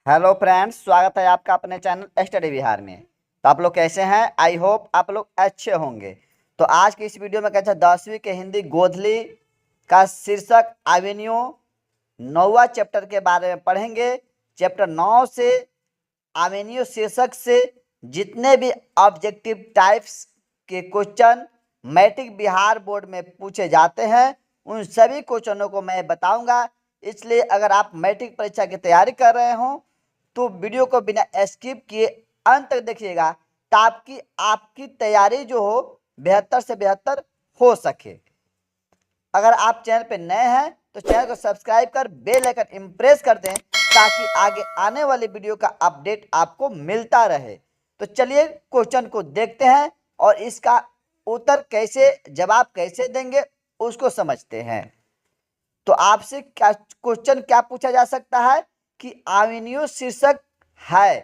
Hello friends, स्वागत है आपका अपने चैनल स्टडी बिहार में। तो आप लोग कैसे हैं? आई होप आप लोग अच्छे होंगे। तो आज की इस वीडियो में कहते हैं 10वीं के हिंदी गोधली का शीर्षक एवेन्यू 9वां चैप्टर के बारे में पढ़ेंगे। चैप्टर 9 से एवेन्यू शीर्षक से जितने भी ऑब्जेक्टिव टाइप्स के क्वेश्चन मैट्रिक बिहार बोर्ड में पूछे जाते हैं उन सभी क्वेश्चनों को मैं बताऊंगा। इसलिए अगर आप मैट्रिक परीक्षा की तैयारी कर रहे हो तो वीडियो को बिना स्किप किए अंत तक देखिएगा ताकि आपकी तैयारी जो हो बेहतर से बेहतर हो सके। अगर आप चैनल पे नए हैं तो चैनल को सब्सक्राइब कर बेल आइकन इम्प्रेस कर दें ताकि आगे आने वाली वीडियो का अपडेट आपको मिलता रहे। तो चलिए क्वेश्चन को देखते हैं और इसका उत्तर कैसे जवाब कैसे देंगे उसको समझते हैं। तो आपसे क्या क्वेश्चन क्या पूछा जा सकता है कि एवेन्यू शीर्षक है।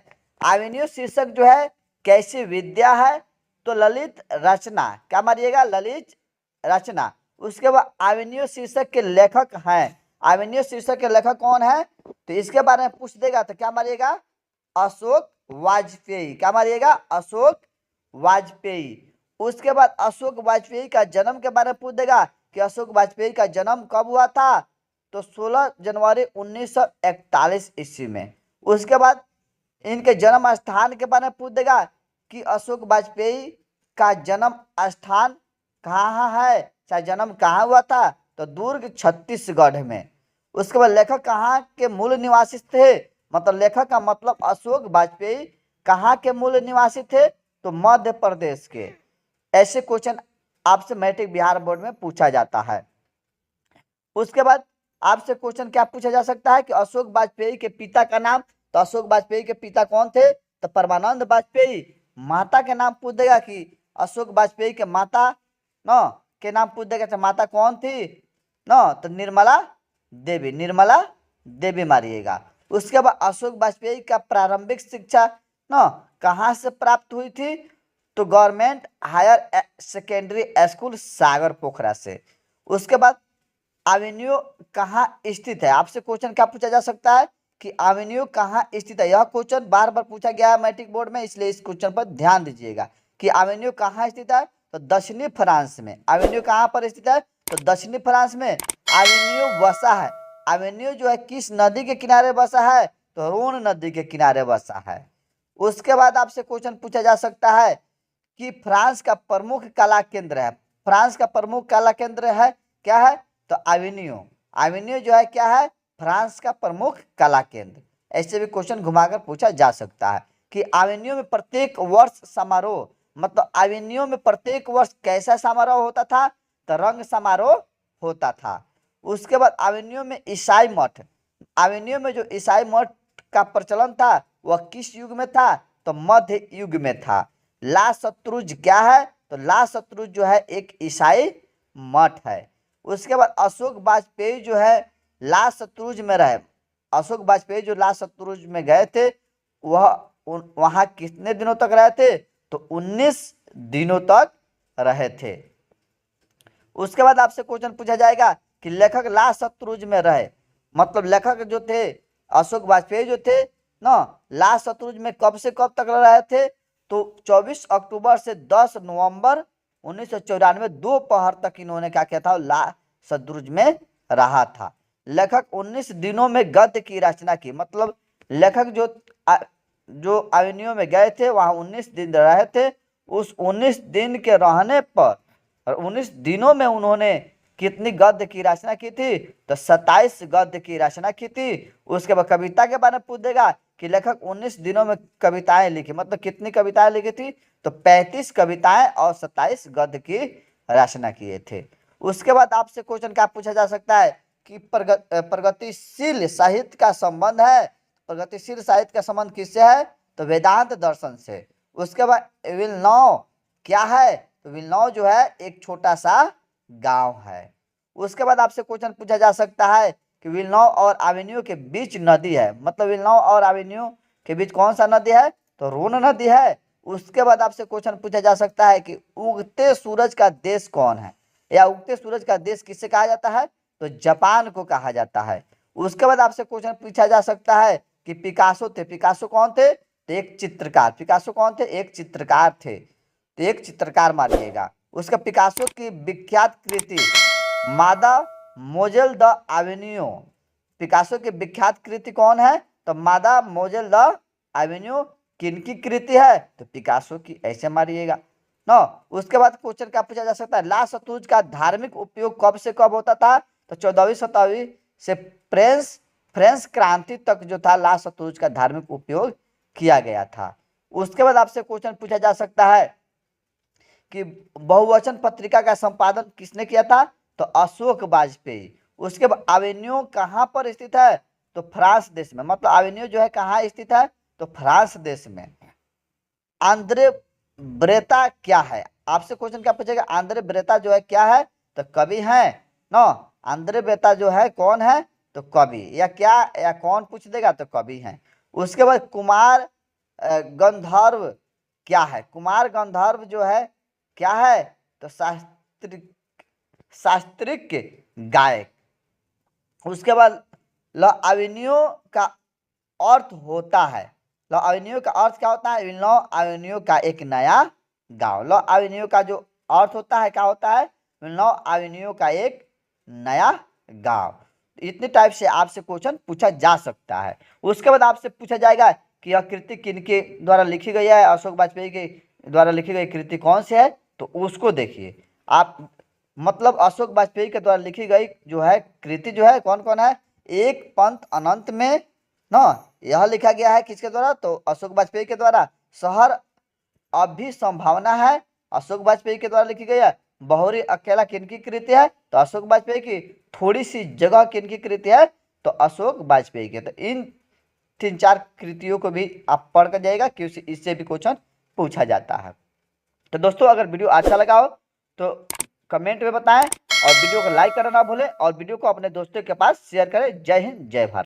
एवेन्यू शीर्षक जो है कैसी विद्या है? तो ललित रचना। क्या मारिएगा? ललित रचना। उसके बाद एवेन्यू शीर्षक के लेखक हैं। एवेन्यू शीर्षक के लेखक कौन है? तो इसके बारे में पूछ देगा तो क्या मारिएगा? अशोक वाजपेयी। क्या मारिएगा? अशोक वाजपेयी। उसके बाद अशोक वाजपेयी का जन्म के बारे में पूछ देगा कि अशोक वाजपेयी का जन्म कब हुआ था? तो 16 जनवरी 1941 ईस्वी में। उसके बाद इनके जन्म स्थान के बारे में पूछ देगा कि अशोक वाजपेयी का जन्म स्थान कहाँ है, चाहे जन्म कहाँ हुआ था? तो दुर्ग छत्तीसगढ़ में। उसके बाद लेखक कहाँ के मूल निवासी थे? मतलब लेखक का मतलब अशोक वाजपेयी कहाँ के मूल निवासी थे? तो मध्य प्रदेश के। ऐसे क्वेश्चन आपसे मैट्रिक बिहार बोर्ड में पूछा जाता है। उसके बाद आपसे क्वेश्चन क्या पूछा जा सकता है कि अशोक वाजपेयी के पिता का नाम? तो अशोक वाजपेयी के पिता कौन थे? तो परमानंद वाजपेयी। माता के नाम पूछ देगा कि अशोक वाजपेयी के माता न के नाम पूछ देगा, माता कौन थी? न तो निर्मला देवी। निर्मला देवी मारिएगा। उसके बाद अशोक वाजपेयी का प्रारंभिक शिक्षा न कहाँ से प्राप्त हुई थी? तो गवर्नमेंट हायर सेकेंडरी स्कूल सागर पोखरा से। उसके बाद एवेन्यू कहाँ स्थित है? आपसे क्वेश्चन क्या पूछा जा सकता है कि एवेन्यू कहाँ स्थित है। यह क्वेश्चन बार बार पूछा गया है मैट्रिक बोर्ड में, इसलिए इस क्वेश्चन पर ध्यान दीजिएगा कि एवेन्यू कहाँ स्थित है। तो दक्षिणी फ्रांस में। एवेन्यू कहाँ पर स्थित है? तो दक्षिणी फ्रांस में एवेन्यू बसा है। एवेन्यू जो है किस नदी के किनारे बसा है? तो रोन नदी के किनारे बसा है। उसके बाद आपसे क्वेश्चन पूछा जा सकता है कि फ्रांस का प्रमुख कला केंद्र है। फ्रांस का प्रमुख कला केंद्र है क्या है? तो एवेन्यू। एवेन्यू जो है क्या है? फ्रांस का प्रमुख कला केंद्र। ऐसे भी क्वेश्चन घुमाकर पूछा जा सकता है कि एवेन्यू में प्रत्येक वर्ष समारोह, मतलब एवेन्यू में प्रत्येक वर्ष कैसा समारोह होता था? तो रंग समारोह होता था। उसके बाद एवेन्यू में ईसाई मठ। एवेन्यू में जो ईसाई मठ का प्रचलन था वह किस युग में था? तो मध्य युग में था। ला शत्रुज क्या है? तो ला शत्रुज जो है एक ईसाई मठ है। उसके बाद अशोक वाजपेयी जो है ला शत्रुज में रहे। अशोक वाजपेयी जो ला शत्रुज में गए थे वह वहां कितने दिनों तक रहे थे? तो 19 दिनों तक रहे थे। उसके बाद आपसे क्वेश्चन पूछा जाएगा कि लेखक ला शत्रुज में रहे, मतलब लेखक जो थे अशोक वाजपेयी जो थे ना ला शत्रुज में कब से कब तक रहे थे? तो 24 अक्टूबर से 10 नवंबर 1994 दोपहर तक इन्होंने क्या किया था? ला शत्रुज में रहा था। लेखक 19 दिनों में गद्य की रचना की, मतलब लेखक जो एवेन्यू में गए थे वहां 19 दिन रहे थे। उस 19 दिन के रहने पर और 19 दिनों में उन्होंने कितनी गद्य की रचना की थी? तो 27 गद्य की रचना की थी। उसके बाद कविता के बारे में पूछ देगा कि लेखक 19 दिनों में कविताएं लिखी, मतलब कितनी कविताएं लिखी थी? तो 35 कविताएं और 27 गद्य की रचना किए थे। उसके बाद आपसे क्वेश्चन क्या पूछा जा सकता है कि प्रगतिशील साहित्य का संबंध है। प्रगतिशील साहित्य का संबंध किससे है? तो वेदांत दर्शन से। उसके बाद विलनौ क्या है? तो विलनौ जो है एक छोटा सा गांव है। उसके बाद आपसे क्वेश्चन पूछा जा सकता है कि विलनौ और एवेन्यू के बीच नदी है, मतलब विलनौ और एवेन्यू के बीच कौन सा नदी है? तो रोन नदी है। उसके बाद आपसे क्वेश्चन पूछा जा सकता है कि उगते सूरज का देश कौन है, या उगते सूरज का देश किसे कहा जाता है? तो जापान को कहा जाता है। उसके बाद आपसे क्वेश्चन पूछा जा सकता है कि पिकासो थे। पिकासो कौन थे? तो एक चित्रकार। पिकासो कौन थे? एक चित्रकार थे। तो एक चित्रकार मानिएगा। उसका पिकासो की विख्यात कृति मादा मोजेल द एवेन्यू। पिकासो की विख्यात कृति कौन है? तो मादा मोजेल द एवेन्यू किनकी कृति है? तो पिकासो की, ऐसे मारिएगा ना। उसके बाद क्वेश्चन क्या पूछा जा सकता है? ला सतूज का धार्मिक उपयोग कब से कब होता था? तो 14वीं शताब्दी से फ्रेंच क्रांति तक जो था ला सतूज का धार्मिक उपयोग किया गया था। उसके बाद आपसे क्वेश्चन पूछा जा सकता है कि बहुवचन पत्रिका का संपादन किसने किया था? तो अशोक वाजपेयी। उसके बाद एवेन्यू कहाँ पर स्थित है? तो फ्रांस देश में। मतलब एवेन्यू जो है कहाँ स्थित है? तो फ्रांस देश में। आंद्रे ब्रेता क्या है? आपसे क्वेश्चन क्या पूछेगा? आंद्रे ब्रेता जो है क्या है? तो कवि है ना। आंद्रे ब्रेता जो है कौन है? तो कवि। या क्या या कौन पूछ देगा? तो कवि है। उसके बाद कुमार गंधर्व क्या है? कुमार गंधर्व जो है क्या है? तो शास्त्रीय गायक। उसके बाद ल एवेन्यू का अर्थ होता है, ल एवेन्यू का अर्थ क्या होता है? ल एवेन्यू का एक नया गांव। ल एवेन्यू का जो अर्थ होता है क्या होता है? ल एवेन्यू का एक नया गांव। इतने टाइप से आपसे क्वेश्चन पूछा जा सकता है। उसके बाद आपसे पूछा जाएगा कि यह कृति किनके द्वारा लिखी गई है? अशोक वाजपेयी के द्वारा लिखी गई कृति कौन सी है? तो उसको देखिए आप। मतलब अशोक वाजपेयी के द्वारा लिखी गई जो है कृति जो है कौन कौन है? एक पंथ अनंत में ना, यह लिखा गया है किसके द्वारा? तो अशोक वाजपेयी के द्वारा। शहर अब भी संभावना है, अशोक वाजपेयी के द्वारा लिखी गई है। बहुरी अकेला किनकी कृति है? तो अशोक वाजपेयी की। थोड़ी सी जगह किनकी कृति है? तो अशोक वाजपेयी की। तो इन 3-4 कृतियों को भी आप पढ़ कर जाइएगा क्योंकि इससे भी क्वेश्चन पूछा जाता है। तो दोस्तों अगर वीडियो अच्छा लगा हो तो कमेंट में बताएं और वीडियो को लाइक करना ना भूलें और वीडियो को अपने दोस्तों के पास शेयर करें। जय हिंद, जय भारत।